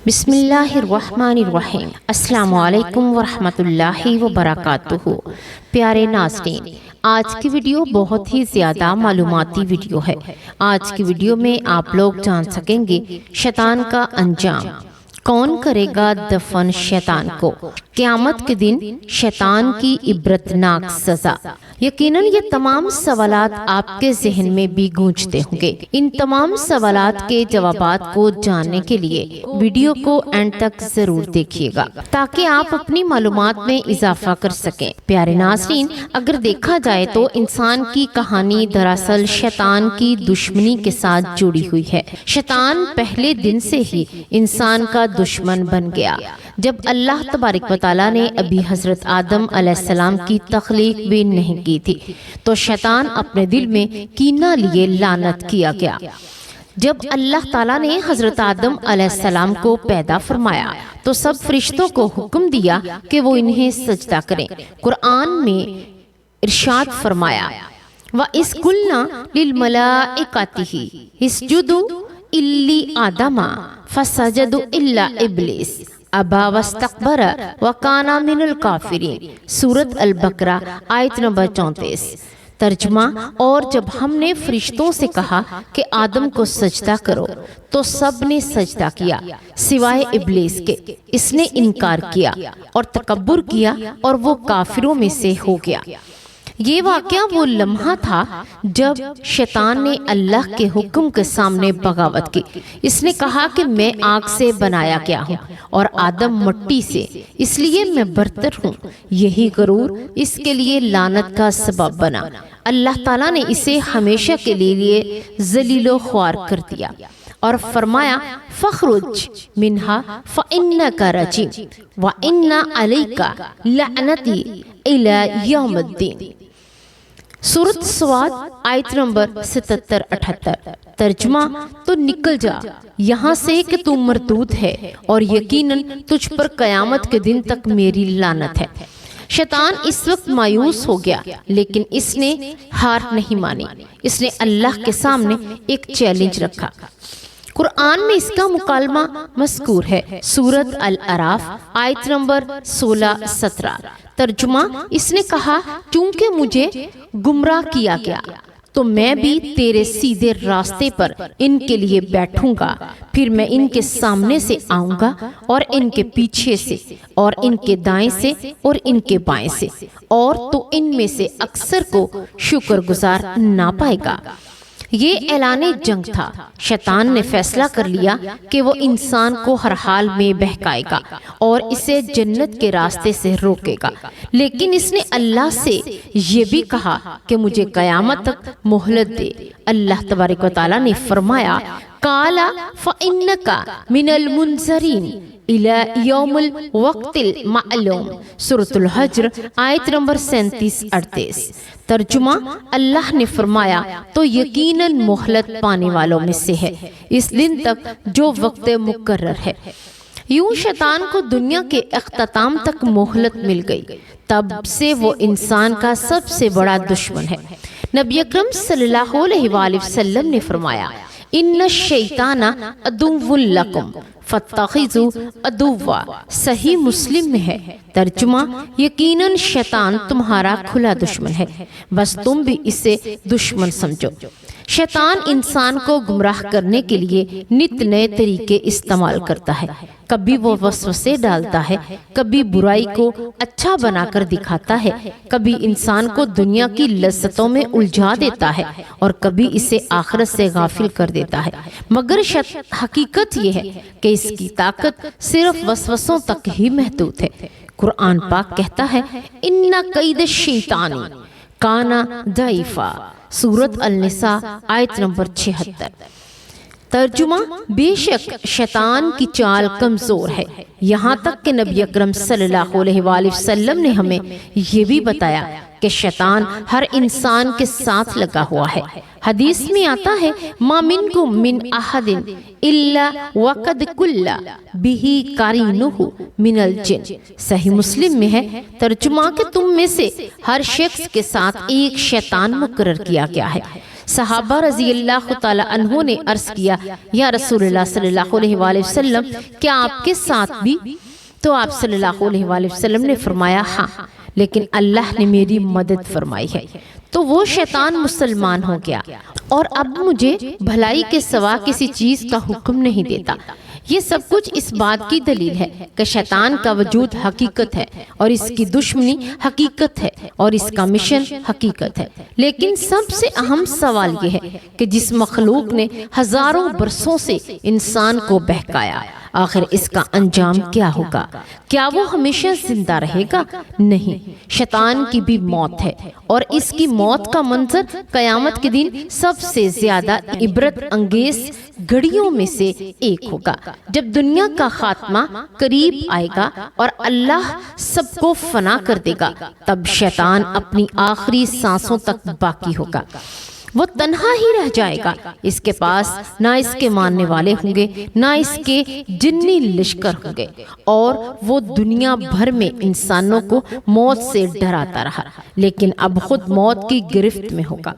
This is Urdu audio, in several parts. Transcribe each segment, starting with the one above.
بسم اللہ الرحمن الرحیم۔ السلام علیکم ورحمۃ اللہ وبرکاتہ۔ پیارے ناظرین، آج کی ویڈیو بہت ہی زیادہ معلوماتی ویڈیو ہے۔ آج کی ویڈیو میں آپ لوگ جان سکیں گے شیطان کا انجام، کون کرے گا دفن شیطان کو، قیامت کے دن شیطان کی عبرتناک سزا۔ یقیناً یہ تمام سوالات آپ کے ذہن میں بھی گونجتے ہوں گے۔ ان تمام سوالات کے جوابات کو جاننے کے لیے ویڈیو کو اینڈ تک ضرور دیکھیے گا تاکہ آپ اپنی معلومات میں اضافہ کر سکیں۔ پیارے ناظرین، اگر دیکھا جائے تو انسان کی کہانی دراصل شیطان کی دشمنی کے ساتھ جڑی ہوئی ہے۔ شیطان پہلے دن سے ہی انسان کا دشمن بن گیا۔ جب اللہ تبارک و تعالیٰ نے ابھی حضرت آدم علیہ السلام کی تخلیق بھی نہیں کی تھی تو شیطان اپنے دل میں کینہ لیے لعنت کیا گیا۔ جب اللہ تعالیٰ نے حضرت آدم علیہ السلام کو پیدا فرمایا تو سب فرشتوں کو حکم دیا کہ وہ انہیں سجدہ کریں۔ قرآن میں ارشاد فرمایا وَإِذْ قُلْنَا لِلْمَلَائِكَةِ اسْجُدُوا لِآدَمَ فَسَجَدُوا إِلَّا إِبْلِيسَ ابا واستکبر وکان من الکافرین۔ سورۃ البقرہ آیت نمبر 34۔ ترجمہ: اور جب ہم نے فرشتوں سے کہا کہ آدم کو سجدہ کرو تو سب نے سجدہ کیا سوائے ابلیس کے۔ اس نے انکار کیا اور تکبر کیا اور وہ کافروں میں سے ہو گیا۔ یہ واقعہ وہ لمحہ تھا جب شیطان نے اللہ کے حکم کے سامنے بغاوت کی۔ اس نے کہا کہ میں آگ سے بنایا گیا ہوں اور آدم مٹی سے، اس لیے میں برتر ہوں۔ یہی غرور اس کے لیے لعنت کا سبب بنا۔ اللہ تعالیٰ نے اسے ہمیشہ کے لیے ذلیل و خوار کر دیا اور فرمایا فخرج منہا فإنک رجیم وإن علیک لعنتی الی یوم الدین۔ سورۃ سواد آیت نمبر 77-78۔ ترجمہ: تو نکل جا یہاں سے کہ تو مردود ہے اور یقیناً تجھ پر قیامت کے دن تک میری لعنت ہے۔ شیطان اس وقت مایوس ہو گیا لیکن اس نے ہار نہیں مانی۔ اس نے اللہ کے سامنے ایک چیلنج رکھا۔ قرآن میں اس کا مکالمہ مذکور ہے۔ سورۃ الاعراف آیت نمبر 16-17۔ ترجمہ: اس نے کہا چونکہ مجھے گمراہ کیا گیا تو میں بھی تیرے سیدھے راستے پر ان کے لیے بیٹھوں گا، پھر میں ان کے سامنے سے آؤں گا اور ان کے پیچھے سے اور ان کے دائیں سے اور ان کے بائیں سے، اور تو ان میں سے اکثر کو شکر گزار نہ پائے گا۔ یہ اعلان جنگ تھا۔ شیطان نے فیصلہ کر لیا کہ وہ انسان کو ہر حال میں بہکائے گا اور اسے جنت کے راستے سے روکے گا، لیکن اس نے اللہ سے یہ بھی کہا کہ مجھے قیامت تک مہلت دے۔ اللہ تبارک و تعالیٰ نے فرمایا قال فإنک من المنظرین الی یوم الوقت المعلوم۔ سورۃ الحجر آیت نمبر 37-38۔ ترجمہ: اللہ نے فرمایا تو یقیناً مہلت پانے والوں میں سے ہے اس دن تک جو وقت مقرر ہے۔ یوں شیطان کو دنیا کے اختتام تک مہلت مل گئی، تب سے وہ انسان کا سب سے بڑا دشمن ہے۔ نبی اکرم صلی اللہ علیہ وآلہ وسلم نے فرمایا ان الشیطان عدو لکم فاتخذوا عدوا۔ صحیح مسلم میں ہے۔ ترجمہ: یقیناً شیطان تمہارا کھلا دشمن ہے، بس تم بھی اسے دشمن سمجھو۔ شیطان انسان کو گمراہ کرنے کے لیے نت نئے طریقے استعمال کرتا ہے۔ کبھی وہ وسوسے ڈالتا ہے، کبھی برائی کو اچھا بنا کر دکھاتا ہے، کبھی انسان کو دنیا کی لذتوں میں الجھا دیتا ہے اور کبھی اسے آخرت سے غافل کر دیتا ہے۔ مگر حقیقت یہ ہے کہ اس کی طاقت صرف وسوسوں تک ہی محدود ہے۔ قرآن پاک کہتا ہے ان کید الشیطان کان ضعیفا۔ سورۃ النساء آیت نمبر 76۔ ترجمہ: بے شک شیطان کی چال کمزور ہے، یہاں تک کہ نبی اکرم صلی اللہ علیہ وآلہ وسلم نے ہمیں یہ بھی بتایا کہ شیطان ہر انسان کے ساتھ لگا ہوا ہے۔ حدیث میں آتا ہے ما منکم من احد الا وقد کل بہ قرینہ من الجن۔ صحیح مسلم میں ہے۔ ترجمہ کہ تم میں سے ہر شخص کے ساتھ ایک شیطان مقرر کیا گیا ہے۔ صحابہ رضی اللہ تعالی عنہ نے عرض کیا یا رسول اللہ صلی اللہ علیہ وآلہ وسلم کیا آپ کے ساتھ بھی؟ تو آپ صلی اللہ علیہ وآلہ وسلم نے فرمایا ہاں، لیکن اللہ نے میری مدد فرمائی ہے۔ تو وہ شیطان مسلمان ہو گیا اور اب مجھے بھلائی کے سوا کسی چیز کا حکم نہیں دیتا۔ یہ سب کچھ اس بات کی دلیل ہے کہ شیطان کا وجود حقیقت ہے اور اس کی دشمنی حقیقت ہے اور اس کا مشن حقیقت ہے۔ لیکن سب سے اہم سوال یہ ہے کہ جس مخلوق نے ہزاروں برسوں سے انسان کو بہکایا، آخر اس کا انجام کیا ہوگا؟ کیا وہ ہمیشہ زندہ رہے گا؟ نہیں، شیطان کی بھی موت ہے اور اس کی موت کا منظر قیامت کے دن سب سے زیادہ عبرت انگیز گھڑیوں میں سے ایک ہوگا، جب دنیا کا خاتمہ قریب آئے گا اور اللہ سب کو فنا کر دے گا، تب شیطان اپنی آخری سانسوں تک باقی ہوگا۔ وہ تنہا ہی رہ جائے گا، اس کے پاس نہ اس کے ماننے والے ہوں گے، نہ اس کے جنی لشکر ہوں گے، اور وہ دنیا بھر میں انسانوں کو موت سے ڈراتا رہا، لیکن اب خود موت کی گرفت میں ہوگا۔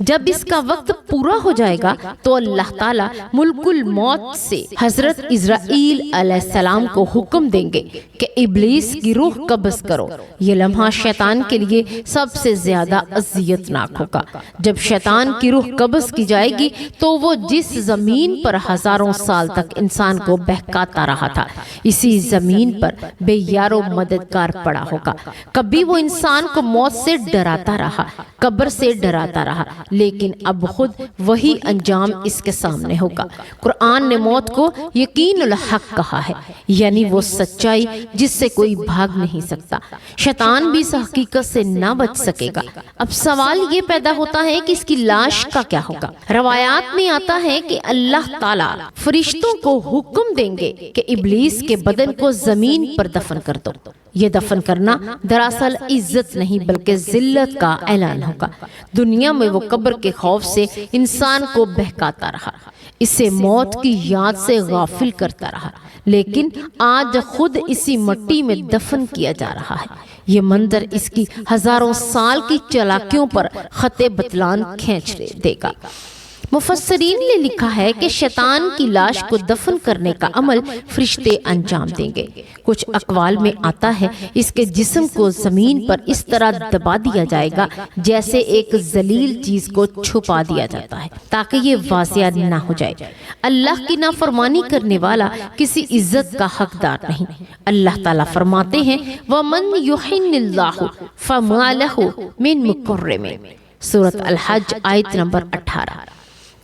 جب اس کا وقت پورا ہو جائے گا تو اللہ تعالیٰ ملک الموت سے حضرت عزرائیل علیہ السلام کو حکم دیں گے کہ ابلیس کی روح قبض کرو۔ یہ لمحہ شیطان کے لیے سب سے زیادہ اذیتناک ہوگا۔ جب شیطان کی روح قبض کی جائے گی تو وہ جس زمین پر ہزاروں سال تک انسان کو بہکاتا رہا تھا، اسی زمین پر بے یار و مددگار پڑا ہوگا۔ کبھی وہ انسان کو موت سے ڈراتا رہا، قبر سے ڈراتا رہا، لیکن اب خود وہی انجام اس کے سامنے ہوگا۔ قرآن نے موت کو یقین الحق کہا ہے، یعنی وہ سچائی جس سے کوئی بھاگ نہیں سکتا۔ شیطان بھی اس حقیقت سے نہ بچ سکے گا۔ اب سوال یہ پیدا ہوتا ہے کہ اس کی لاش کا کیا ہوگا؟ روایات میں آتا ہے کہ اللہ تعالیٰ فرشتوں کو حکم دیں گے کہ ابلیس کے بدن کو زمین پر دفن کر دو۔ یہ دفن کرنا دراصل عزت نہیں بلکہ ذلت کا اعلان ہوگا۔ دنیا میں وہ قبر کے خوف سے انسان کو بہکاتا رہا، اسے موت کی یاد سے غافل کرتا رہا، لیکن آج خود اسی مٹی میں دفن کیا جا رہا ہے۔ یہ منظر اس کی ہزاروں سال کی چالاکیوں پر خط بطلان کھینچ دے گا۔ مفسرین نے لکھا ہے کہ شیطان کی لاش کو دفن کرنے کا عمل فرشتے انجام دیں گے۔ کچھ اقوال میں آتا ہے اس کے جسم کو زمین پر اس طرح دبا دیا جائے گا جیسے ایک ذلیل چیز کو چھپا دیا جاتا ہے تاکہ یہ واضح نہ ہو جائے۔ اللہ کی نافرمانی کرنے والا کسی عزت کا حقدار نہیں۔ اللہ تعالیٰ فرماتے ہیں وَمَن يُحِنِ اللَّهُ فَمَا لَهُ مِن مُكَرِّمٍ، سورۃ الحج آیت نمبر 18۔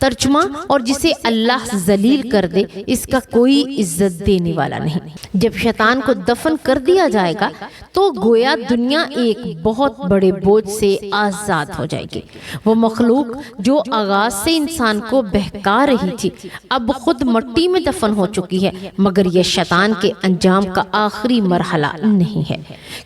ترجمہ، اور جسے اللہ ذلیل کر دے اس کا کوئی عزت دینے والا نہیں۔ جب شیطان کو دفن کر دیا جائے گا تو گویا دنیا ایک بہت بڑے بوجھ سے آزاد ہو جائے گی۔ وہ مخلوق جو آغاز سے انسان کو بہکا رہی تھی اب خود مٹی میں دفن ہو چکی ہے، مگر یہ شیطان کے انجام کا آخری مرحلہ نہیں ہے،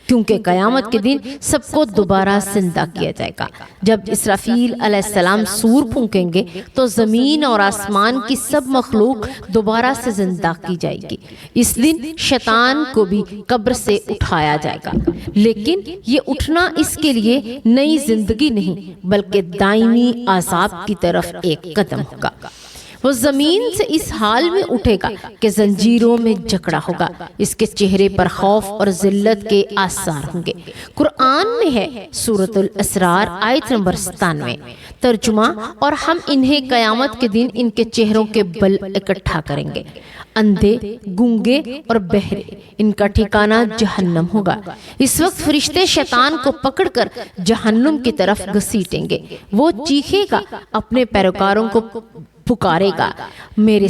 کیونکہ قیامت کے دن سب کو دوبارہ زندہ کیا جائے گا۔ جب اسرافیل علیہ السلام سور پھونکیں گے تو زمین اور آسمان کی سب مخلوق دوبارہ سے زندہ کی جائے گی۔ اس دن شیطان کو بھی قبر سے اٹھایا جائے گا، لیکن یہ اٹھنا اس کے لیے نئی زندگی نہیں بلکہ دائمی عذاب کی طرف ایک قدم ہوگا۔ وہ زمین سے اس حال میں اٹھے گا کہ زنجیروں میں جکڑا ہوگا، اس کے چہرے پر خوف اور ذلت کے آثار ہوں گے۔ قرآن میں ہے سورۃ الاسرار آیت نمبر 97۔ ترجمہ، اور ہم انہیں قیامت کے دن ان کے چہروں کے بل اکٹھا کریں گے، اندھے، گونگے اور بہرے، ان کا ٹھکانہ جہنم ہوگا۔ اس وقت فرشتے شیطان کو پکڑ کر جہنم کی طرف گھسیٹیں گے۔ وہ چیخے گا، اپنے پیروکاروں کو پکارے گا، میرے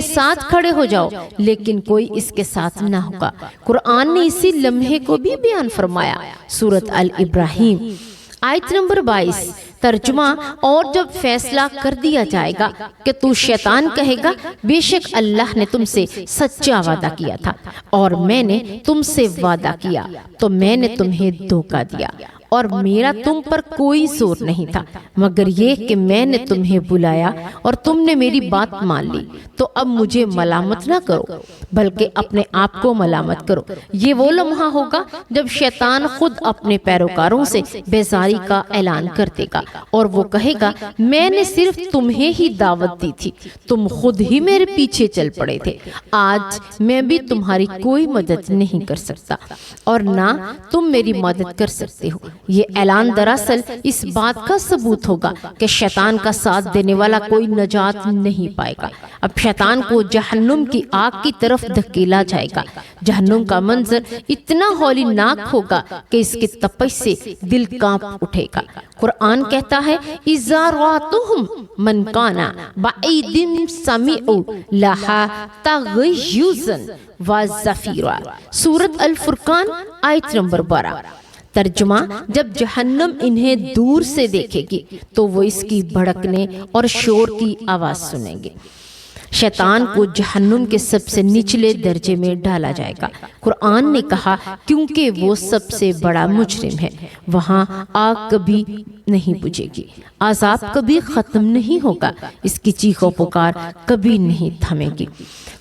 ساتھ کھڑے ہو جاؤ، لیکن کوئی اس کے ساتھ نہ ہوگا۔ قرآن نے اسی لمحے کو بھی بیان فرمایا، سورۃ ال-ابراہیم آیت نمبر 22۔ ترجمہ، اور جب فیصلہ کر دیا جائے گا کہ تو شیطان کہے گا بے شک اللہ نے تم سے سچا وعدہ کیا تھا اور میں نے تم سے وعدہ کیا تو میں نے تمہیں دھوکہ دیا اور میرا تم پر کوئی زور نہیں تھا مگر یہ کہ میں نے تمہیں بلایا اور تم نے میری بات مان لی، تو اب مجھے ملامت نہ کرو بلکہ اپنے آپ کو ملامت کرو۔ یہ وہ لمحہ ہوگا جب شیطان خود اپنے پیروکاروں سے بیزاری کا اعلان کر دے گا اور وہ کہے گا میں نے صرف تمہیں ہی دعوت دی تھی، تم خود ہی میرے پیچھے چل پڑے تھے، آج میں بھی تمہاری کوئی مدد نہیں کر سکتا اور نہ تم میری مدد کر سکتے ہو۔ یہ اعلان دراصل اس بات کا ثبوت ہوگا کہ شیطان کا ساتھ دینے والا کوئی نجات نہیں پائے گا۔ اب شیطان کو جہنم کی آگ کی طرف دھکیلا جائے گا۔ جہنم کا منظر اتنا ہولناک ہوگا کہ اس کی تپش سے دل کانپ اٹھے گا۔ قرآن کہتا ہے اِذَا رَأَتْهُمْ مَنْ كَانَ بَعِيدٍ سَمِعُوا لَهَا تَغَيُّظًا وَزَفِيرًا، سورۃ الفرقان آیت نمبر 12۔ ترجمہ، جب جہنم انہیں دور سے دیکھے گی تو وہ اس کی بھڑکنے اور شور کی آواز سنیں گے۔ شیطان کو جہنم کے سب سے نچلے درجے میں ڈالا جائے گا۔ قرآن نے کہا کیونکہ وہ سب سے بڑا مجرم ہے، وہاں آگ کبھی نہیں بجھے گی، عذاب کبھی ختم نہیں ہوگا، اس کی چیخ و پکار کبھی نہیں تھمے گی۔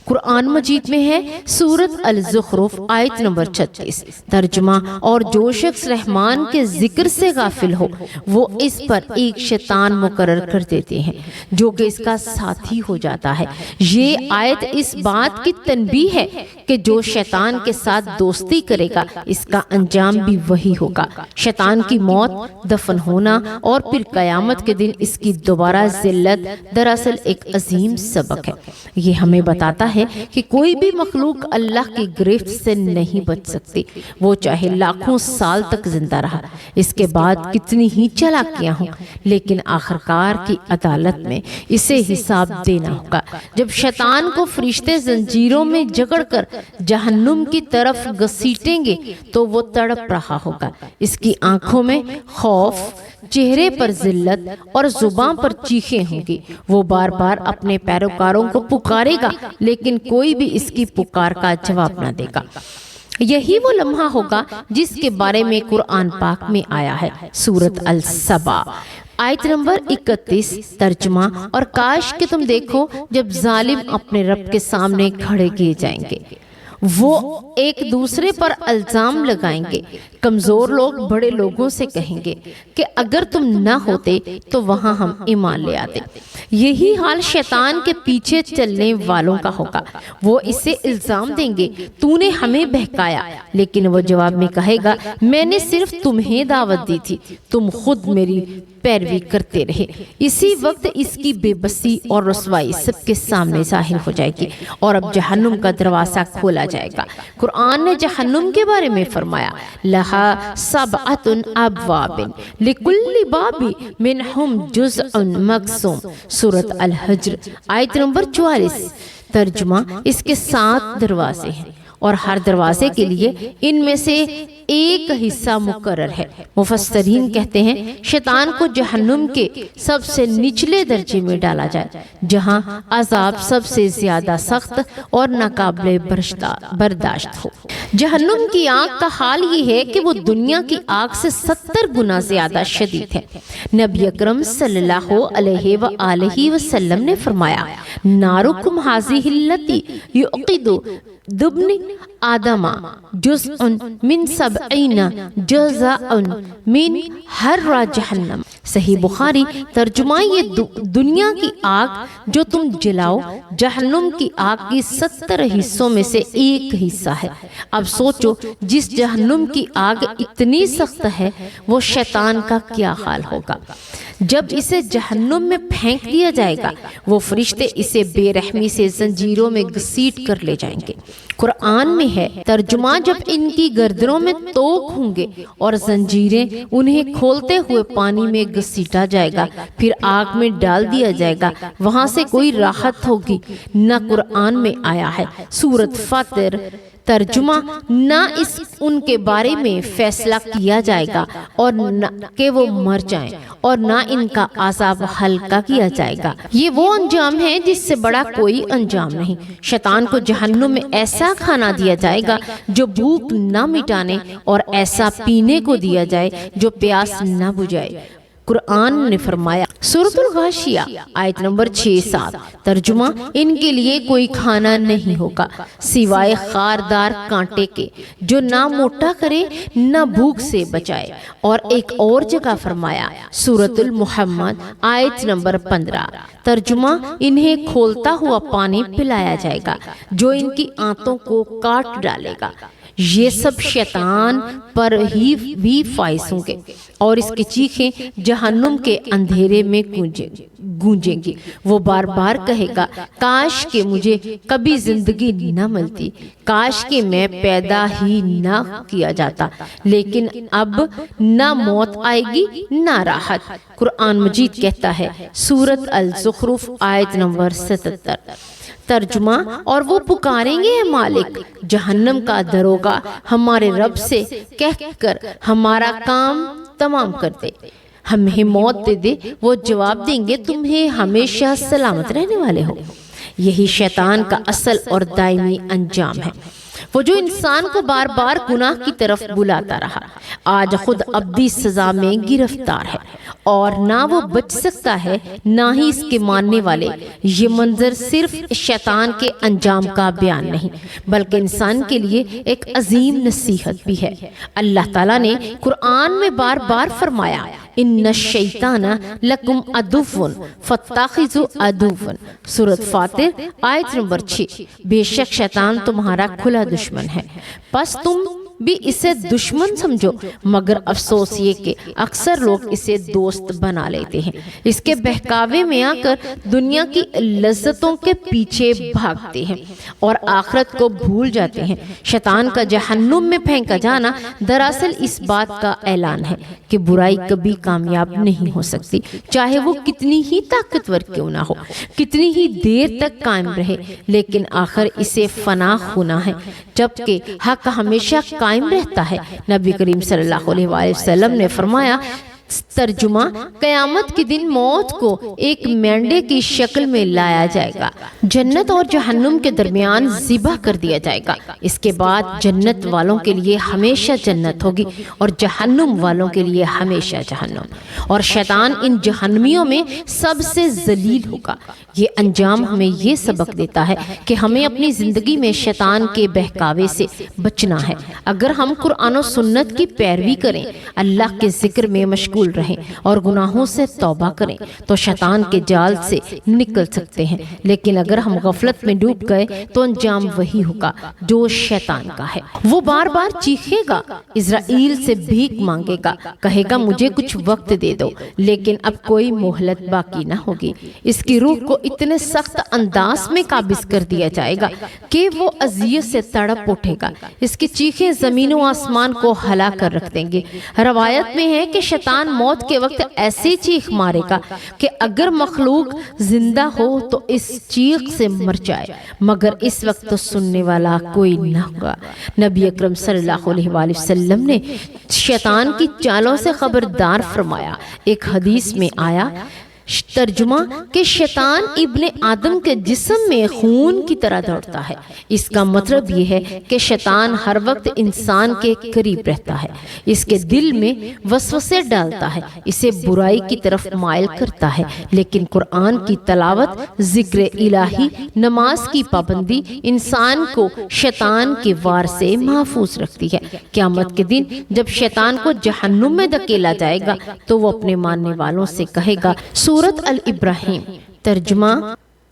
قرآن مجید میں ہے سورۃ الزخرف آیت نمبر 36۔ ترجمہ، اور جو شخص رحمان کے ذکر سے غافل ہو وہ اس پر ایک شیطان مقرر کر دیتے ہیں جو کہ اس کا ساتھی ہو جاتا ہے۔ یہ آیت اس بات کی تنبیہ ہے کہ جو شیطان کے ساتھ دوستی کرے گا اس کا انجام بھی وہی ہوگا، شیطان کی موت، دفن ہونا اور پھر قیامت کے دن اس کی دوبارہ ذلت دراصل ایک عظیم سبق ہے۔ یہ ہمیں بتاتا ہے کہ کوئی بھی مخلوق اللہ کی گرفت سے نہیں بچ سکتی، وہ چاہے لاکھوں سال تک زندہ رہا، اس کے بعد کتنی ہی چالاکیاں ہوں، لیکن آخرکار کی عدالت میں اسے حساب دینا ہوگا۔ جب شیطان کو فرشتے زنجیروں میں جکڑ کر جہنم کی طرف گھسیٹیں گے تو وہ تڑپ رہا ہوگا، اس کی آنکھوں میں خوف، چہرے پر ذلت اور زبان پر چیخیں ہوں گی۔ وہ بار بار اپنے پیروکاروں کو پکارے گا لیکن کوئی بھی اس کی پکار کا جواب نہ دے گا۔ یہی وہ لمحہ ہوگا جس کے بارے میں قرآن پاک میں آیا ہے، سورۃ السبا آیت نمبر 31۔ ترجمہ، اور کاش کہ تم دیکھو جب ظالم اپنے رب کے سامنے کھڑے کیے جائیں گے، وہ ایک دوسرے پر الزام لگائیں گے۔ کمزور لوگ بڑے لوگوں سے کہیں گے کہ اگر تم نہ ہوتے تو وہاں ہم ایمان لے آتے۔ یہی حال شیطان کے پیچھے چلنے والوں کا ہوگا، وہ اسے الزام دیں گے تو نے ہمیں بہکایا، لیکن وہ جواب میں کہے گا میں نے صرف تمہیں دعوت دی تھی، تم خود میری پیروی کرتے رہے۔ اسی وقت اس کی بے بسی اور رسوائی سب کے سامنے ظاہر ہو جائے گی اور اب جہنم کا دروازہ کھولا جائے گا۔ قرآن نے جہنم کے بارے میں فرمایا لہا سبعۃ ابواب لکل باب منہم جزء مقسوم، سورۃ الحجر آیت نمبر 44۔ ترجمہ، اس کے 7 دروازے ہیں اور ہر دروازے کے لیے ان میں سے ایک حصہ مقرر ہے۔ مفسرین کہتے ہیں شیطان کو جہنم کے سب سے نچلے درجے میں ڈالا جائے جہاں عذاب سب سے زیادہ سخت اور ناقابل برداشت ہو۔ جہنم کی آگ کا حال یہ ہے کہ وہ دنیا کی آگ سے 70 گنا زیادہ شدید ہے۔ نبی اکرم صلی اللہ علیہ وآلہ وسلم نے فرمایا نارکم ھذہ التی یوقد دبن آدم جزء من 70 جزء من حر جہنم، صحیح بخاری۔ ترجمہ، یہ دنیا کی آگ جو تم جلاؤ جہنم کی آگ کی 70 حصوں میں سے ایک حصہ ہے۔ اب سوچو جس جہنم کی آگ اتنی سخت ہے وہ شیطان کا کیا حال ہوگا۔ جب اسے جہنم میں پھینک دیا جائے گا وہ فرشتے اسے بے رحمی سے زنجیروں میں گھسیٹ کر لے جائیں گے۔ قرآن میں ہے ترجمہ، جب ان کی گردنوں میں توق ہوں گے اور زنجیریں انہیں کھولتے ہوئے پانی میں گھسیٹا جائے گا، پھر آگ میں ڈال دیا جائے گا، وہاں سے کوئی راحت ہوگی نہ۔ قرآن میں آیا ہے سورۃ فاطر ترجمہ نہ ان کے بارے میں فیصلہ کیا جائے گا اور نہ کہ وہ مر جائیں اور نہ ان کا عذاب ہلکا کیا جائے گا۔ یہ وہ انجام ہے جس سے بڑا کوئی انجام نہیں۔ شیطان کو جہنم میں ایسا کھانا دیا جائے گا جو بھوک نہ مٹانے اور ایسا پینے کو دیا جائے جو پیاس نہ بجھائے۔ قرآن نے فرمایا سورۃ الغاشیہ آیت نمبر 6-7، ترجمہ ان کے لیے کوئی کھانا نہیں ہوگا سوائے خاردار کانٹے کے جو نہ موٹا کرے نہ بھوک سے بچائے۔ اور ایک اور جگہ فرمایا سورۃ المحمد آیت نمبر 15، ترجمہ انہیں کھولتا ہوا پانی پلایا جائے گا جو ان کی آنتوں کو کاٹ ڈالے گا۔ یہ سب شیطان پر ہی فائز ہوں گے اور اس کی چیخیں جہنم کے اندھیرے میں گونجیں گی۔ وہ بار بار کہے گا کاش کہ مجھے کبھی زندگی نہ ملتی، کاش کہ میں پیدا ہی نہ کیا جاتا، لیکن اب نہ موت آئے گی نہ راحت۔ قرآن مجید کہتا ہے سورۃ الزخرف آیت نمبر 77، ترجمہ اور وہ پکاریں گے اے مالک، جہنم کا دروگا ہمارے رب سے کہہ کر ہمارا کام تمام کر دے، ہمیں موت دے دے۔ وہ جواب دیں گے تمہیں ہمیشہ سلامت رہنے والے ہو۔ یہی شیطان کا اصل اور دائمی انجام ہے، وہ جو انسان کو بار بار گناہ کی طرف بلاتا رہا، آج خود ابدی سزا میں گرفتار ہے اور نہ وہ بچ سکتا ہے نہ ہی اس کے ماننے والے۔ یہ منظر صرف شیطان کے انجام کا بیان نہیں بلکہ انسان کے لیے ایک عظیم نصیحت بھی ہے۔ اللہ تعالیٰ نے قرآن میں بار بار فرمایا ان الشیطان لکم عدو فاتخذوا عدوا، سورۃ فاطر آیت نمبر 6، بے شک شیطان تمہارا کھلا دشمن ہے، پس تم بھی اسے دشمن سمجھو، مگر افسوس یہ کہ اکثر لوگ اسے دوست بنا لیتے ہیں، اس کے بہکاوے میں آ کر دنیا کی لذتوں کے پیچھے بھاگتے ہیں اور آخرت کو بھول جاتے ہیں۔ شیطان کا جہنم میں پھینکا جانا دراصل اس بات کا اعلان ہے کہ برائی کبھی کامیاب نہیں ہو سکتی، چاہے وہ کتنی ہی طاقتور کیوں نہ ہو، کتنی ہی دیر تک قائم رہے، لیکن آخر اسے فنا ہونا ہے، جبکہ حق ہمیشہ قائم رہتا ہے۔ نبی کریم صلی اللہ علیہ وآلہ وسلم نے فرمایا ترجمہ قیامت کے دن موت کو ایک مینڈے کی شکل میں لایا جائے گا، جنت اور جہنم کے درمیان ذبح کر دیا جائے گا، اس کے بعد جنت والوں کے لیے ہمیشہ جنت ہوگی اور جہنم والوں کے لیے ہمیشہ جہنم، اور شیطان ان جہنمیوں میں سب سے ذلیل ہوگا۔ یہ انجام ہمیں یہ سبق دیتا ہے کہ ہمیں اپنی زندگی میں شیطان کے بہکاوے سے بچنا ہے۔ اگر ہم قرآن و سنت کی پیروی کریں، اللہ کے ذکر میں مشغول رہیں اور گناہوں سے توبہ کریں تو شیطان کے جال سے نکل سکتے ہیں، لیکن اگر ہم غفلت میں ڈوب گئے تو انجام وہی ہوگا جو شیطان کا ہے۔ وہ بار بار چیخے گا، اسرائیل سے بھیک مانگے گا، کہے گا مجھے کچھ وقت دے دو، لیکن اب کوئی مہلت باقی نہ ہوگی۔ اس کی روح کو اتنے سخت انداز میں قابض کر دیا جائے گا کہ وہ اذیت سے تڑپ اٹھے گا، اس کی چیخیں زمین و آسمان کو ہلا کر رکھ دیں گے۔ روایت میں ہے کہ شیطان موت کے وقت ایسی چیخ مارے گا کہ اگر مخلوق زندہ ہو تو اس چیخ سے مر جائے، مگر اس وقت تو سننے والا کوئی نہ ہوگا۔ نبی اکرم صلی اللہ علیہ وآلہ وسلم نے شیطان کی چالوں سے خبردار فرمایا۔ ایک حدیث میں آیا ترجمہ کہ شیطان ابن آدم کے جسم میں خون کی طرح دوڑتا ہے۔ اس کا مطلب یہ ہے کہ شیطان ہر وقت انسان کے قریب رہتا ہے، اس کے دل میں وسوسے ڈالتا ہے، اسے برائی کی طرف مائل کرتا ہے، لیکن قرآن کی تلاوت، ذکر الہی، نماز کی پابندی انسان کو شیطان کے وار سے محفوظ رکھتی ہے۔ قیامت کے دن جب شیطان کو جہنم میں دھکیلا جائے گا تو وہ اپنے ماننے والوں سے کہے گا، سورۃ الابراہیم، ترجمہ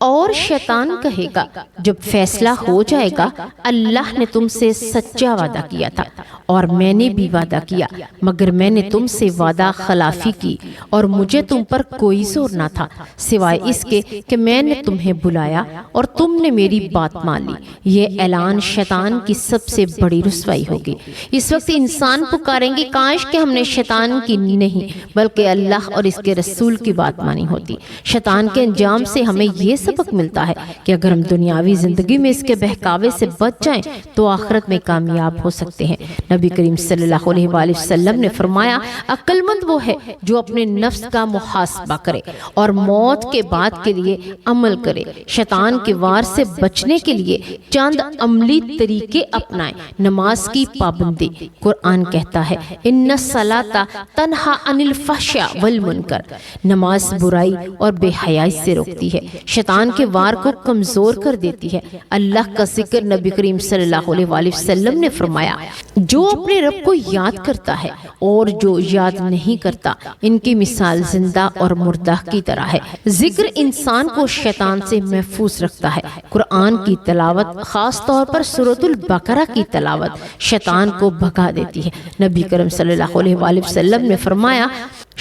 اور شیطان کہے گا جب فیصلہ ہو جائے گا اللہ نے تم سے سچا وعدہ کیا تھا اور میں نے بھی وعدہ کیا، مگر میں نے تم سے وعدہ خلافی کی اور مجھے تم پر کوئی زور نہ تھا سوائے اس کے کہ میں نے تمہیں بلایا اور تم نے میری بات مان لی۔ یہ اعلان شیطان کی سب سے بڑی رسوائی ہوگی۔ اس وقت انسان پکاریں گے کاش کہ ہم نے شیطان کی نہیں بلکہ اللہ اور اس کے رسول کی بات مانی ہوتی۔ شیطان کے انجام سے ہمیں یہ سب سبق ملتا ہے کہ اگر ہم دنیاوی زندگی میں اس کے بہکاوے سے بچ جائیں تو آخرت میں کامیاب ہو سکتے ہیں۔ نبی کریم صلی اللہ علیہ وآلہ وسلم نے فرمایا عقل مند وہ ہے جو اپنے نفس کا محاسبہ کرے اور موت کے بعد کے لیے عمل کرے، شیطان کے وار سے بچنے کے لیے چند عملی طریقے اپنائیں۔ نماز کی پابندی، قرآن کہتا ہے ان الصلاۃ تنہا عن الفحشاء والمنکر، نماز برائی اور بے حیائی سے روکتی ہے، شیطان کے وار کو کمزور کر دیتی ہے۔ اللہ کا ذکر، نبی کریم صلی اللہ علیہ وآلہ وسلم نے فرمایا جو اپنے رب کو یاد کرتا ہے اور جو یاد نہیں کرتا ان کی مثال زندہ اور مردہ کی طرح ہے۔ ذکر انسان کو شیطان سے محفوظ رکھتا ہے۔ قرآن کی تلاوت، خاص طور پر سورۃ البقرہ کی تلاوت، شیطان کو بھگا دیتی ہے۔ نبی کریم صلی اللہ علیہ وآلہ وسلم نے فرمایا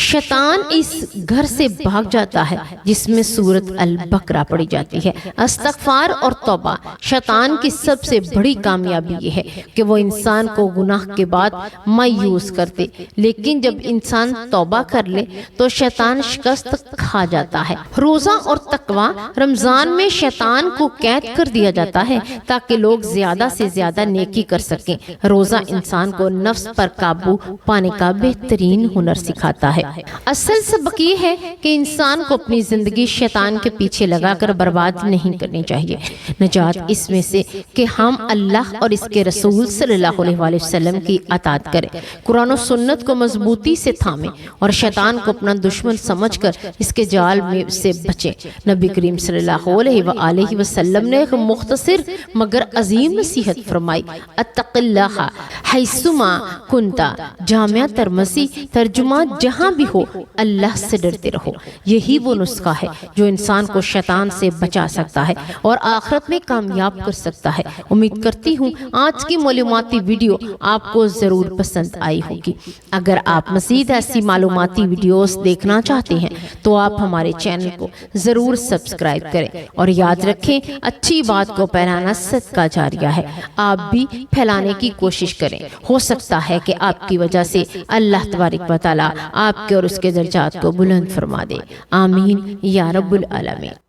شیطان اس گھر سے بھاگ جاتا ہے جس میں سورۃ البقرہ پڑھی جاتی ہے۔ استغفار اور توبہ، شیطان کی سب سے بڑی کامیابی یہ ہے کہ وہ انسان کو گناہ کے بعد مایوس کرتے، لیکن جب انسان توبہ کر لے تو شیطان شکست کھا جاتا ہے۔ روزہ اور تقوی، رمضان میں شیطان کو قید کر دیا جاتا ہے تاکہ لوگ زیادہ سے زیادہ نیکی کر سکیں۔ روزہ انسان کو نفس پر قابو پانے کا بہترین ہنر سکھاتا ہے۔ اصل سبق یہ ہے کہ انسان کو اپنی زندگی شیطان کے پیچھے لگا کر برباد نہیں کرنی چاہیے۔ نجات اس میں سے کہ ہم اللہ اور اس کے رسول صلی اللہ علیہ وآلہ وسلم کی اطاعت کریں، قرآن و سنت کو مضبوطی سے تھامیں اور شیطان کو اپنا دشمن سمجھ کر اس کے جال میں سے بچیں۔ نبی کریم صلی اللہ علیہ وآلہ وسلم نے ایک مختصر مگر عظیم نصیحت فرمائی، اتق اللہ حیثما کنتا، جامعہ ترمذی، ترجمہ جہاں بھی ہو اللہ سے ڈرتے رہو۔ یہی وہ نسخہ ہے جو انسان کو شیطان سے بچا سکتا ہے اور آخرت میں کامیاب کر سکتا ہے۔ امید کرتی ہوں آج کی معلوماتی ویڈیو آپ کو ضرور پسند آئی ہوگی۔ اگر آپ مزید ایسی معلوماتی ویڈیوز دیکھنا چاہتے ہیں تو آپ ہمارے چینل کو ضرور سبسکرائب کریں اور یاد رکھیں اچھی بات کو پھیلانا صدقہ جاریہ ہے۔ آپ بھی پھیلانے کی کوشش کریں، ہو سکتا ہے کہ آپ کی وجہ سے اللہ تبارک و تعالی آپ کے اور اس کے درجات کو بلند فرما دے۔ آمین یا رب العالمین۔